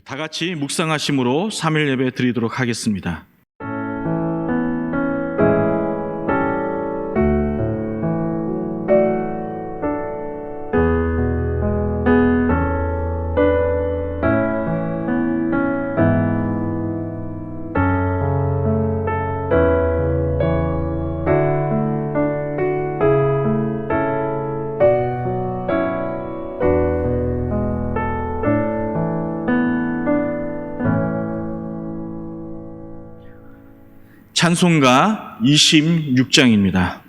다 같이 묵상하심으로 3일 예배 드리도록 하겠습니다. 찬송가 26장입니다.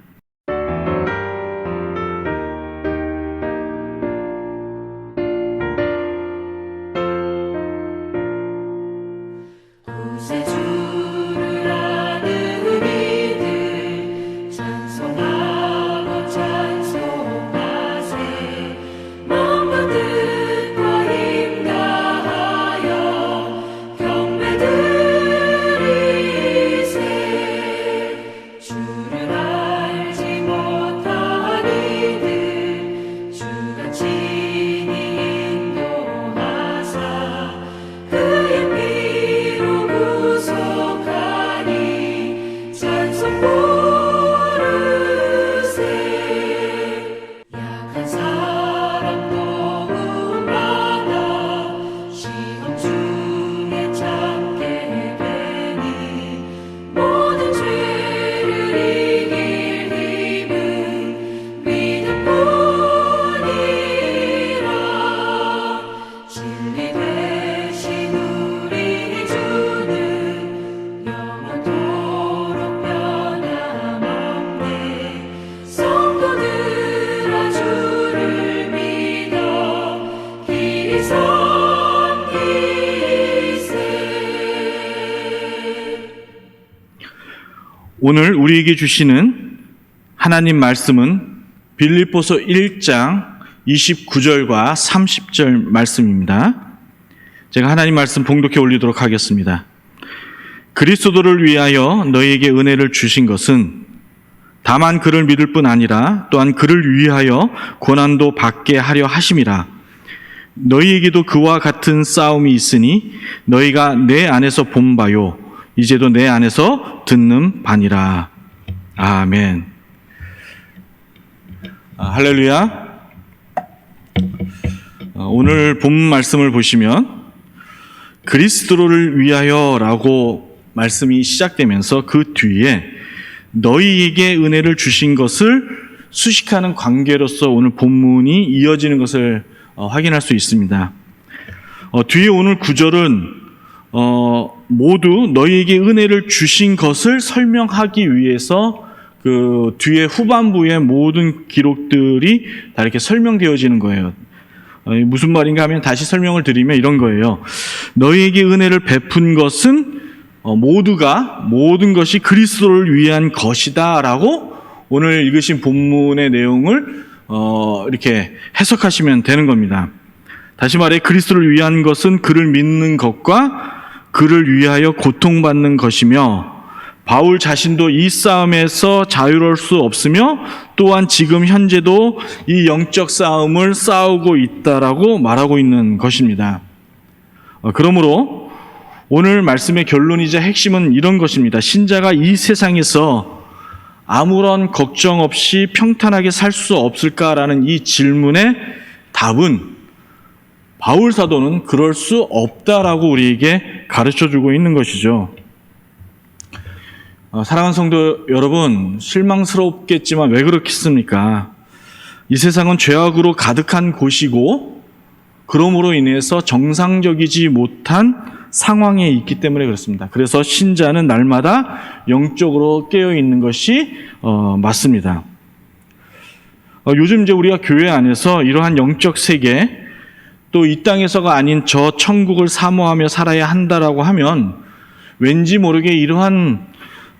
오늘 우리에게 주시는 하나님 말씀은 빌립보서 1장 29절과 30절 말씀입니다. 제가 하나님 말씀 봉독해 올리도록 하겠습니다. 그리스도를 위하여 너희에게 은혜를 주신 것은 다만 그를 믿을 뿐 아니라 또한 그를 위하여 고난도 받게 하려 하심이라. 너희에게도 그와 같은 싸움이 있으니 너희가 내 안에서 본 바요 이제도 내 안에서 듣는 바니라. 아멘. 할렐루야. 오늘 본 말씀을 보시면 그리스도를 위하여라고 말씀이 시작되면서 그 뒤에 너희에게 은혜를 주신 것을 수식하는 관계로서 오늘 본문이 이어지는 것을 확인할 수 있습니다. 뒤에 오늘 구절은 모두 너희에게 은혜를 주신 것을 설명하기 위해서 그 뒤에 후반부의 모든 기록들이 다 이렇게 설명되어지는 거예요. 무슨 말인가 하면 다시 설명을 드리면 이런 거예요. 너희에게 은혜를 베푼 것은 모든 것이 그리스도를 위한 것이다 라고 오늘 읽으신 본문의 내용을 이렇게 해석하시면 되는 겁니다. 다시 말해 그리스도를 위한 것은 그를 믿는 것과 그를 위하여 고통받는 것이며 바울 자신도 이 싸움에서 자유로울 수 없으며 또한 지금 현재도 이 영적 싸움을 싸우고 있다라고 말하고 있는 것입니다. 그러므로 오늘 말씀의 결론이자 핵심은 이런 것입니다. 신자가 이 세상에서 아무런 걱정 없이 평탄하게 살 수 없을까라는 이 질문의 답은 바울 사도는 그럴 수 없다라고 우리에게 가르쳐주고 있는 것이죠. 사랑하는 성도 여러분, 실망스럽겠지만 왜 그렇겠습니까? 이 세상은 죄악으로 가득한 곳이고 그러므로 인해서 정상적이지 못한 상황에 있기 때문에 그렇습니다. 그래서 신자는 날마다 영적으로 깨어있는 것이 맞습니다. 요즘 이제 우리가 교회 안에서 이러한 영적 세계 또 이 땅에서가 아닌 저 천국을 사모하며 살아야 한다라고 하면 왠지 모르게 이러한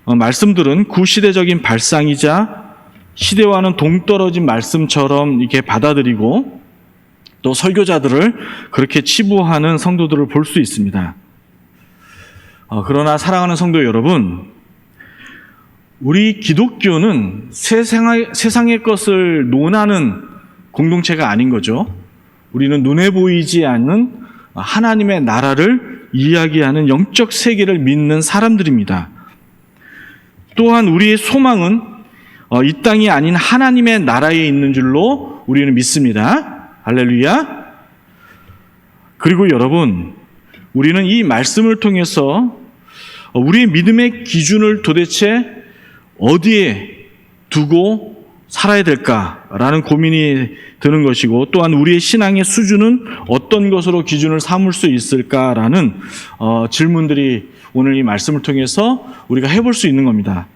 말씀들은 구시대적인 발상이자 시대와는 동떨어진 말씀처럼 이렇게 받아들이고 또 설교자들을 그렇게 치부하는 성도들을 볼 수 있습니다. 그러나 사랑하는 성도 여러분, 우리 기독교는 세상의 것을 논하는 공동체가 아닌 거죠. 우리는 눈에 보이지 않는 하나님의 나라를 이야기하는 영적 세계를 믿는 사람들입니다. 또한 우리의 소망은 이 땅이 아닌 하나님의 나라에 있는 줄로 우리는 믿습니다. 할렐루야. 그리고 여러분, 우리는 이 말씀을 통해서 우리의 믿음의 기준을 도대체 어디에 두고 살아야 될까라는 고민이 드는 것이고, 또한 우리의 신앙의 수준은 어떤 것으로 기준을 삼을 수 있을까라는 질문들이 오늘 이 말씀을 통해서 우리가 해볼 수 있는 겁니다.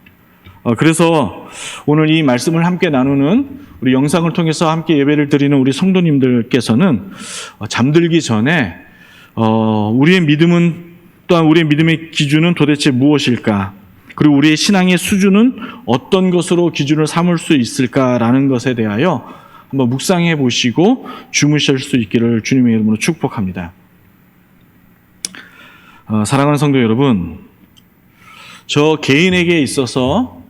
그래서 오늘 이 말씀을 함께 나누는, 우리 영상을 통해서 함께 예배를 드리는 우리 성도님들께서는 잠들기 전에 우리의 믿음은, 또한 우리의 믿음의 기준은 도대체 무엇일까? 그리고 우리의 신앙의 수준은 어떤 것으로 기준을 삼을 수 있을까라는 것에 대하여 한번 묵상해 보시고 주무실 수 있기를 주님의 이름으로 축복합니다. 사랑하는 성도 여러분, 저 개인에게 있어서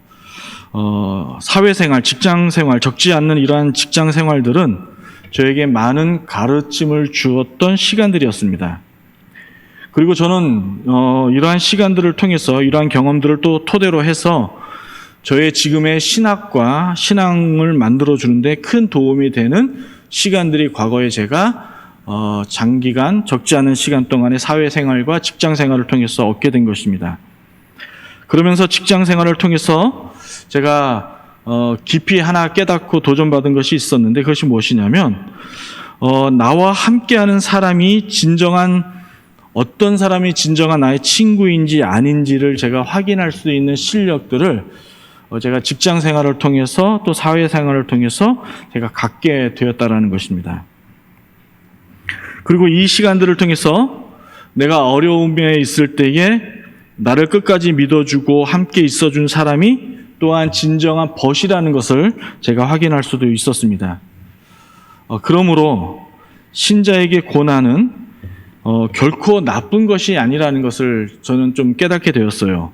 사회생활, 직장생활, 적지 않는 이러한 직장생활들은 저에게 많은 가르침을 주었던 시간들이었습니다. 그리고 저는 이러한 시간들을 통해서, 이러한 경험들을 또 토대로 해서 저의 지금의 신학과 신앙을 만들어주는데 큰 도움이 되는 시간들이 과거에 제가 장기간, 적지 않은 시간 동안의 사회생활과 직장생활을 통해서 얻게 된 것입니다. 그러면서 직장생활을 통해서 제가 깊이 하나 깨닫고 도전받은 것이 있었는데, 그것이 무엇이냐면 나와 함께하는 사람이 어떤 사람이 진정한 나의 친구인지 아닌지를 제가 확인할 수 있는 실력들을 제가 직장 생활을 통해서 또 사회 생활을 통해서 제가 갖게 되었다라는 것입니다. 그리고 이 시간들을 통해서 내가 어려움에 있을 때에 나를 끝까지 믿어주고 함께 있어준 사람이 또한 진정한 벗이라는 것을 제가 확인할 수도 있었습니다. 그러므로 신자에게 고난은 결코 나쁜 것이 아니라는 것을 저는 좀 깨닫게 되었어요.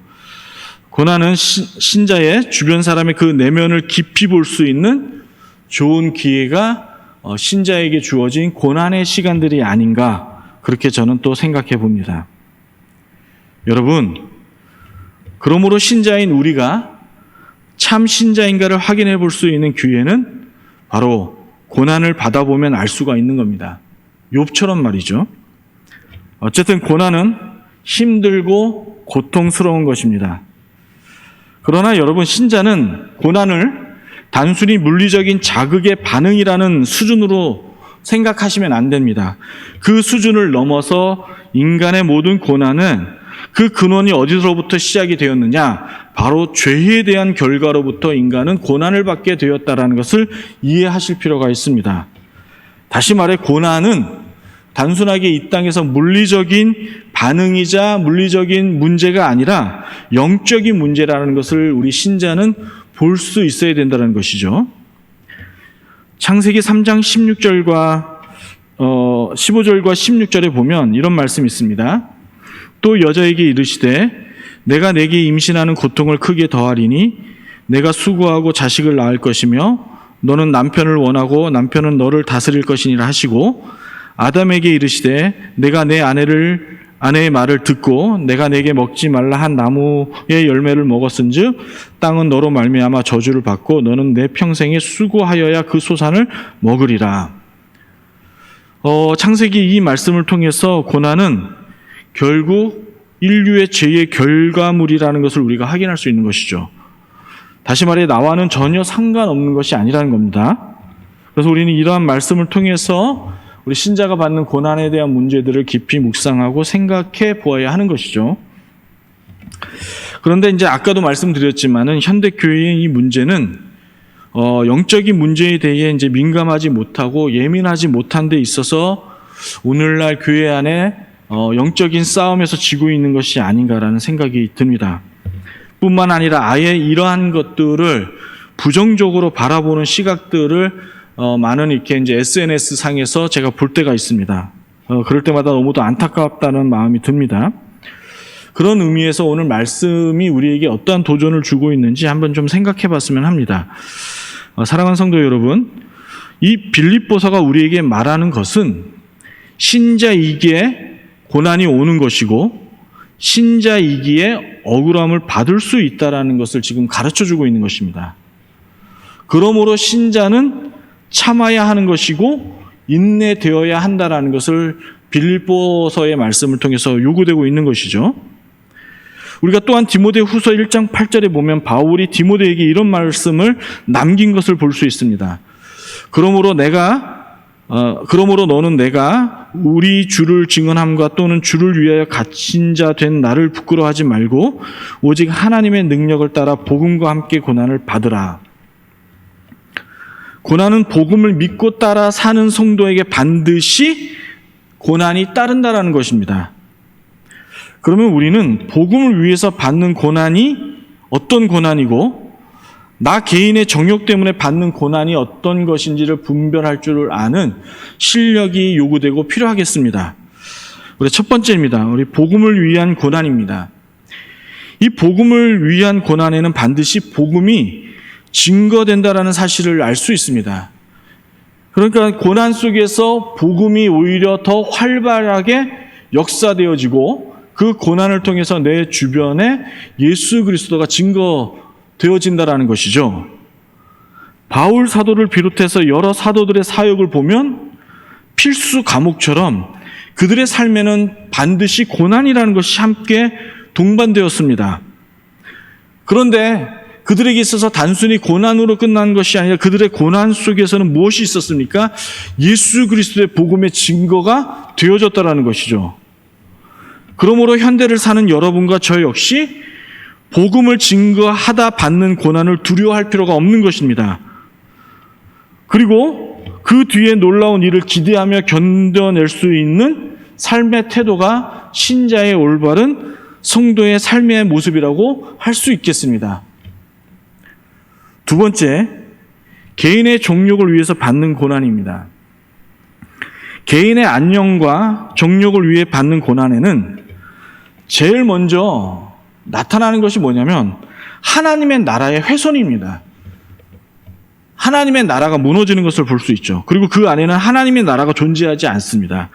고난은 신자의 주변 사람의 그 내면을 깊이 볼 수 있는 좋은 기회가 신자에게 주어진 고난의 시간들이 아닌가, 그렇게 저는 또 생각해 봅니다. 여러분, 그러므로 신자인 우리가 참 신자인가를 확인해 볼 수 있는 기회는 바로 고난을 받아보면 알 수가 있는 겁니다. 욥처럼 말이죠. 어쨌든 고난은 힘들고 고통스러운 것입니다. 그러나 여러분, 신자는 고난을 단순히 물리적인 자극의 반응이라는 수준으로 생각하시면 안 됩니다. 그 수준을 넘어서 인간의 모든 고난은 그 근원이 어디서부터 시작이 되었느냐? 바로 죄에 대한 결과로부터 인간은 고난을 받게 되었다는 것을 이해하실 필요가 있습니다. 다시 말해, 고난은 단순하게 이 땅에서 물리적인 반응이자 물리적인 문제가 아니라 영적인 문제라는 것을 우리 신자는 볼 수 있어야 된다는 것이죠. 창세기 3장 16절과 15절과 16절에 보면 이런 말씀이 있습니다. 또 여자에게 이르시되 내가 내게 임신하는 고통을 크게 더하리니 내가 수고하고 자식을 낳을 것이며 너는 남편을 원하고 남편은 너를 다스릴 것이니라 하시고, 아담에게 이르시되 내가 내 아내의 말을 듣고 내가 내게 먹지 말라 한 나무의 열매를 먹었은즉 땅은 너로 말미암아 저주를 받고 너는 내 평생에 수고하여야 그 소산을 먹으리라. 창세기 이 말씀을 통해서 고난은 결국 인류의 죄의 결과물이라는 것을 우리가 확인할 수 있는 것이죠. 다시 말해, 나와는 전혀 상관없는 것이 아니라는 겁니다. 그래서 우리는 이러한 말씀을 통해서 우리 신자가 받는 고난에 대한 문제들을 깊이 묵상하고 생각해 보아야 하는 것이죠. 그런데 이제 아까도 말씀드렸지만은 현대 교회의 이 문제는 영적인 문제에 대해 이제 민감하지 못하고 예민하지 못한 데 있어서 오늘날 교회 안에 영적인 싸움에서 지고 있는 것이 아닌가라는 생각이 듭니다. 뿐만 아니라 아예 이러한 것들을 부정적으로 바라보는 시각들을 많은 이렇게 이제 SNS 상에서 제가 볼 때가 있습니다. 그럴 때마다 너무도 안타깝다는 마음이 듭니다. 그런 의미에서 오늘 말씀이 우리에게 어떠한 도전을 주고 있는지 한번 좀 생각해 봤으면 합니다. 사랑하는 성도 여러분, 이 빌립보서가 우리에게 말하는 것은 신자이기에 고난이 오는 것이고 신자이기에 억울함을 받을 수 있다라는 것을 지금 가르쳐주고 있는 것입니다. 그러므로 신자는 참아야 하는 것이고 인내되어야 한다라는 것을 빌립보서의 말씀을 통해서 요구되고 있는 것이죠. 우리가 또한 디모데후서 1장 8절에 보면 바울이 디모데에게 이런 말씀을 남긴 것을 볼 수 있습니다. 그러므로 너는 내가 우리 주를 증언함과 또는 주를 위하여 갇힌 자 된 나를 부끄러워하지 말고 오직 하나님의 능력을 따라 복음과 함께 고난을 받으라. 고난은 복음을 믿고 따라 사는 성도에게 반드시 고난이 따른다라는 것입니다. 그러면 우리는 복음을 위해서 받는 고난이 어떤 고난이고 나 개인의 정욕 때문에 받는 고난이 어떤 것인지를 분별할 줄 아는 실력이 요구되고 필요하겠습니다. 우리 첫 번째입니다. 우리 복음을 위한 고난입니다. 이 복음을 위한 고난에는 반드시 복음이 증거된다라는 사실을 알 수 있습니다. 그러니까 고난 속에서 복음이 오히려 더 활발하게 역사되어지고 그 고난을 통해서 내 주변에 예수 그리스도가 증거되어진다라는 것이죠. 바울 사도를 비롯해서 여러 사도들의 사역을 보면 필수 과목처럼 그들의 삶에는 반드시 고난이라는 것이 함께 동반되었습니다. 그런데 그들에게 있어서 단순히 고난으로 끝난 것이 아니라 그들의 고난 속에서는 무엇이 있었습니까? 예수 그리스도의 복음의 증거가 되어졌다는 것이죠. 그러므로 현대를 사는 여러분과 저 역시 복음을 증거하다 받는 고난을 두려워할 필요가 없는 것입니다. 그리고 그 뒤에 놀라운 일을 기대하며 견뎌낼 수 있는 삶의 태도가 신자의 올바른 성도의 삶의 모습이라고 할 수 있겠습니다. 두 번째, 개인의 정욕을 위해서 받는 고난입니다. 개인의 안녕과 정욕을 위해 받는 고난에는 제일 먼저 나타나는 것이 뭐냐면 하나님의 나라의 훼손입니다. 하나님의 나라가 무너지는 것을 볼 수 있죠. 그리고 그 안에는 하나님의 나라가 존재하지 않습니다.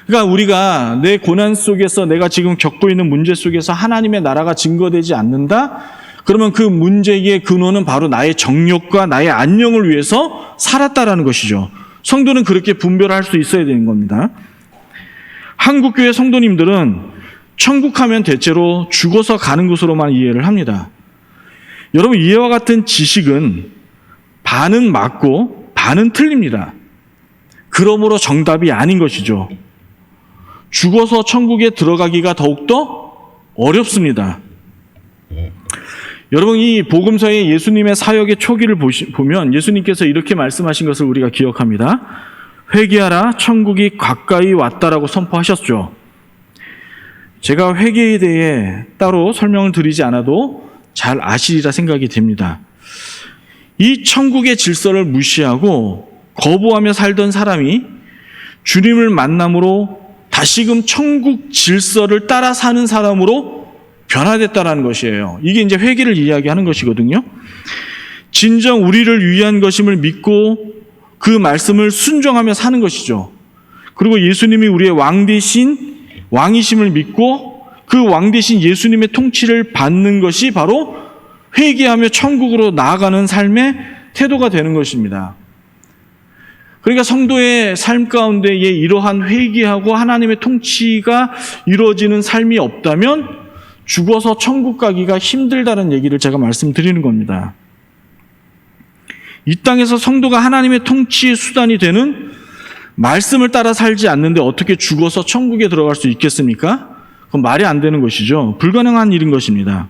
그러니까 우리가 내 고난 속에서 내가 지금 겪고 있는 문제 속에서 하나님의 나라가 증거되지 않는다? 그러면 그 문제의 근원은 바로 나의 정욕과 나의 안녕을 위해서 살았다라는 것이죠. 성도는 그렇게 분별할 수 있어야 되는 겁니다. 한국교회 성도님들은 천국하면 대체로 죽어서 가는 것으로만 이해를 합니다. 여러분, 이와 같은 지식은 반은 맞고 반은 틀립니다. 그러므로 정답이 아닌 것이죠. 죽어서 천국에 들어가기가 더욱더 어렵습니다. 여러분, 이 복음서의 예수님의 사역의 초기를 보면 예수님께서 이렇게 말씀하신 것을 우리가 기억합니다. 회개하라, 천국이 가까이 왔다라고 선포하셨죠. 제가 회개에 대해 따로 설명을 드리지 않아도 잘 아시리라 생각이 됩니다. 이 천국의 질서를 무시하고 거부하며 살던 사람이 주님을 만남으로 다시금 천국 질서를 따라 사는 사람으로 변화됐다라는 것이에요. 이게 이제 회개를 이야기하는 것이거든요. 진정 우리를 위한 것임을 믿고 그 말씀을 순종하며 사는 것이죠. 그리고 예수님이 우리의 왕이심을 믿고 그 왕 대신 예수님의 통치를 받는 것이 바로 회개하며 천국으로 나아가는 삶의 태도가 되는 것입니다. 그러니까 성도의 삶 가운데에 이러한 회개하고 하나님의 통치가 이루어지는 삶이 없다면 죽어서 천국 가기가 힘들다는 얘기를 제가 말씀드리는 겁니다. 이 땅에서 성도가 하나님의 통치의 수단이 되는 말씀을 따라 살지 않는데 어떻게 죽어서 천국에 들어갈 수 있겠습니까? 그건 말이 안 되는 것이죠. 불가능한 일인 것입니다.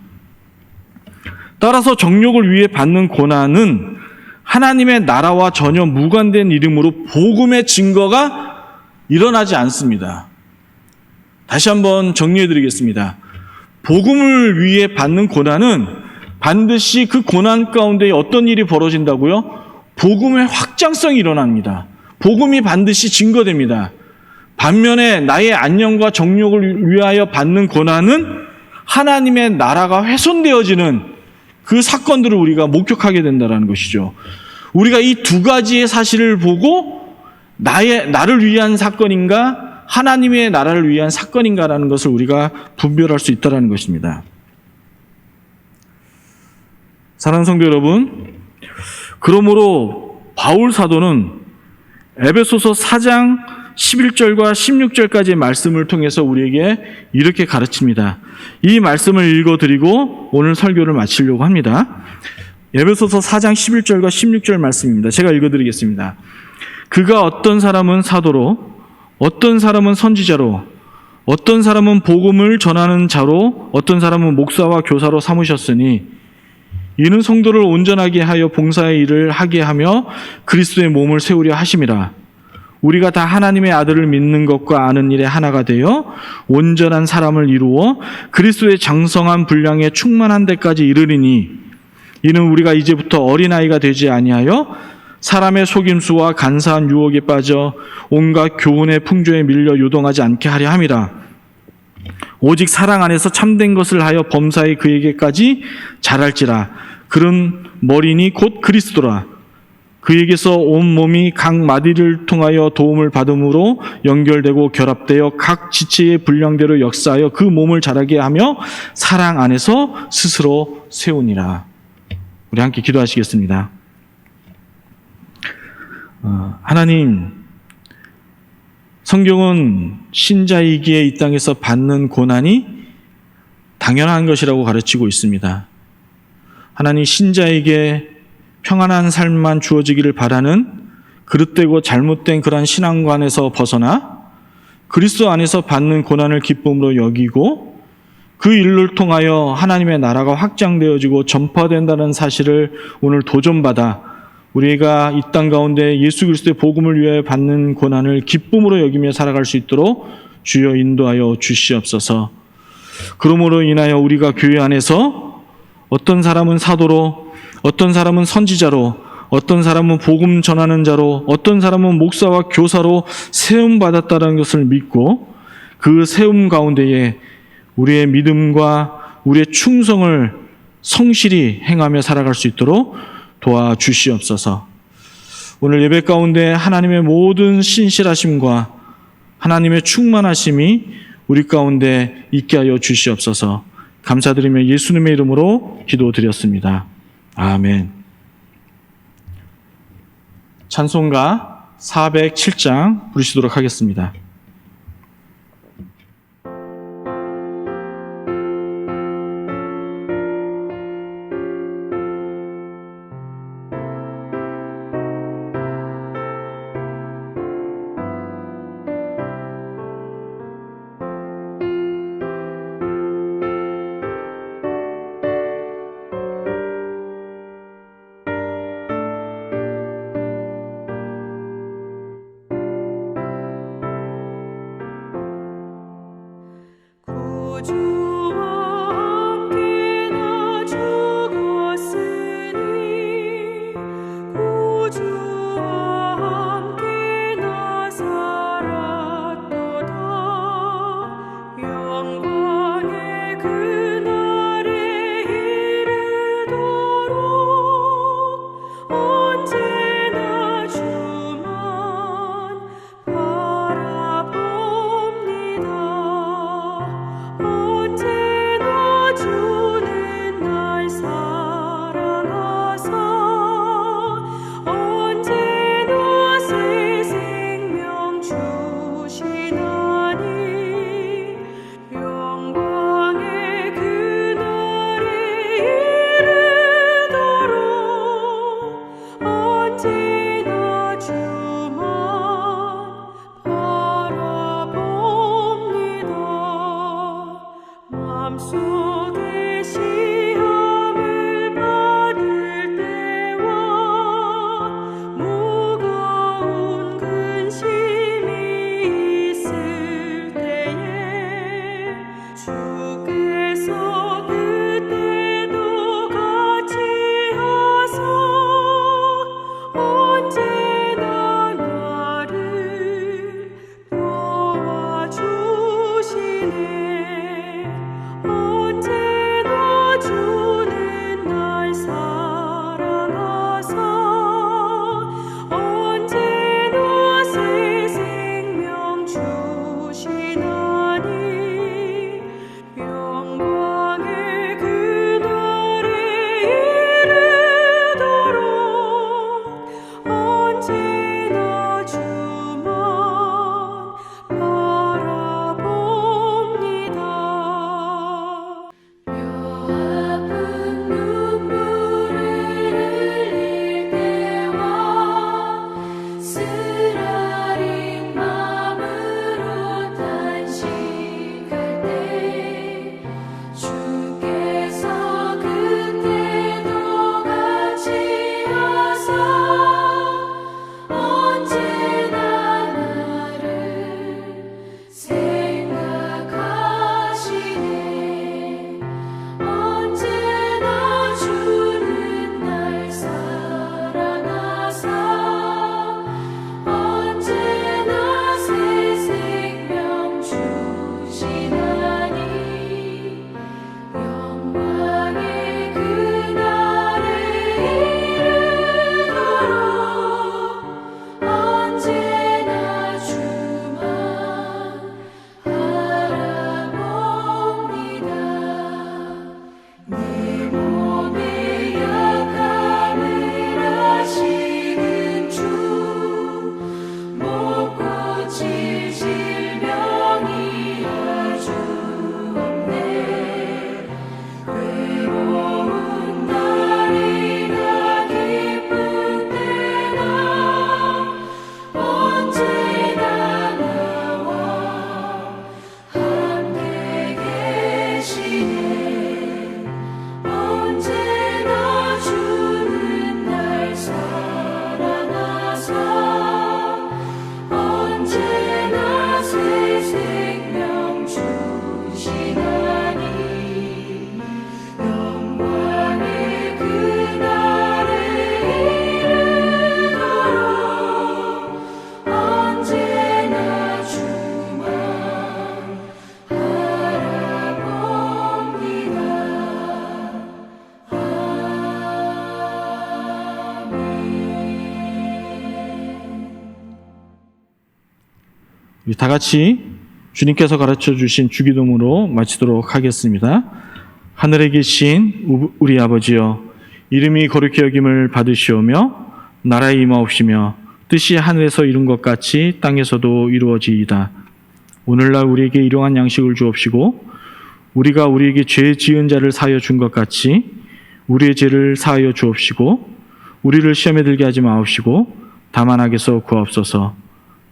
따라서 정욕을 위해 받는 고난은 하나님의 나라와 전혀 무관된 이름으로 복음의 증거가 일어나지 않습니다. 다시 한번 정리해 드리겠습니다. 복음을 위해 받는 고난은 반드시 그 고난 가운데 어떤 일이 벌어진다고요? 복음의 확장성이 일어납니다. 복음이 반드시 증거됩니다. 반면에 나의 안녕과 정욕을 위하여 받는 고난은 하나님의 나라가 훼손되어지는 그 사건들을 우리가 목격하게 된다는 것이죠. 우리가 이 두 가지의 사실을 보고 나를 위한 사건인가 하나님의 나라를 위한 사건인가라는 것을 우리가 분별할 수 있다는 것입니다. 사랑하는 성도 여러분, 그러므로 바울 사도는 에베소서 4장 11절과 16절까지의 말씀을 통해서 우리에게 이렇게 가르칩니다. 이 말씀을 읽어드리고 오늘 설교를 마치려고 합니다. 에베소서 4장 11절과 16절 말씀입니다. 제가 읽어드리겠습니다. 그가 어떤 사람은 사도로, 어떤 사람은 선지자로, 어떤 사람은 복음을 전하는 자로, 어떤 사람은 목사와 교사로 삼으셨으니 이는 성도를 온전하게 하여 봉사의 일을 하게 하며 그리스도의 몸을 세우려 하심이라. 우리가 다 하나님의 아들을 믿는 것과 아는 일에 하나가 되어 온전한 사람을 이루어 그리스도의 장성한 분량에 충만한 데까지 이르리니 이는 우리가 이제부터 어린아이가 되지 아니하여 사람의 속임수와 간사한 유혹에 빠져 온갖 교훈의 풍조에 밀려 요동하지 않게 하려 함이라. 오직 사랑 안에서 참된 것을 하여 범사에 그에게까지 자랄지라. 그런 머리니 곧 그리스도라. 그에게서 온 몸이 각 마디를 통하여 도움을 받음으로 연결되고 결합되어 각 지체의 분량대로 역사하여 그 몸을 자라게 하며 사랑 안에서 스스로 세우니라. 우리 함께 기도하시겠습니다. 하나님, 성경은 신자이기에 이 땅에서 받는 고난이 당연한 것이라고 가르치고 있습니다. 하나님, 신자에게 평안한 삶만 주어지기를 바라는 그릇되고 잘못된 그러한 신앙관에서 벗어나 그리스도 안에서 받는 고난을 기쁨으로 여기고 그 일을 통하여 하나님의 나라가 확장되어지고 전파된다는 사실을 오늘 도전받아 우리가 이 땅 가운데 예수 그리스도의 복음을 위하여 받는 고난을 기쁨으로 여기며 살아갈 수 있도록 주여 인도하여 주시옵소서. 그러므로 인하여 우리가 교회 안에서 어떤 사람은 사도로, 어떤 사람은 선지자로, 어떤 사람은 복음 전하는 자로, 어떤 사람은 목사와 교사로 세움받았다는 것을 믿고 그 세움 가운데에 우리의 믿음과 우리의 충성을 성실히 행하며 살아갈 수 있도록 도와주시옵소서. 오늘 예배 가운데 하나님의 모든 신실하심과 하나님의 충만하심이 우리 가운데 있게 하여 주시옵소서. 감사드리며 예수님의 이름으로 기도드렸습니다. 아멘. 찬송가 407장 부르시도록 하겠습니다. 언제나 우리 다 같이 주님께서 가르쳐 주신 주기도문으로 마치도록 하겠습니다. 하늘에 계신 우리 아버지여, 이름이 거룩히 여김을 받으시오며 나라에 임하옵시며 뜻이 하늘에서 이룬 것 같이 땅에서도 이루어지이다. 오늘날 우리에게 일용할 양식을 주옵시고 우리가 우리에게 죄 지은 자를 사하여 준 것 같이 우리의 죄를 사하여 주옵시고 우리를 시험에 들게 하지 마옵시고 다만 악에서 구하옵소서.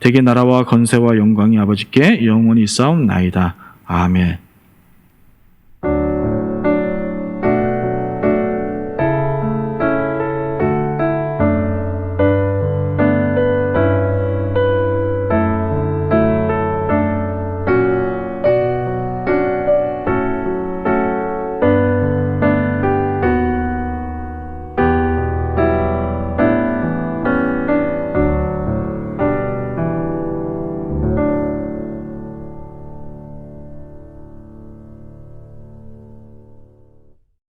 대개 나라와 건세와 영광이 아버지께 영원히 있사옵나이다. 아멘.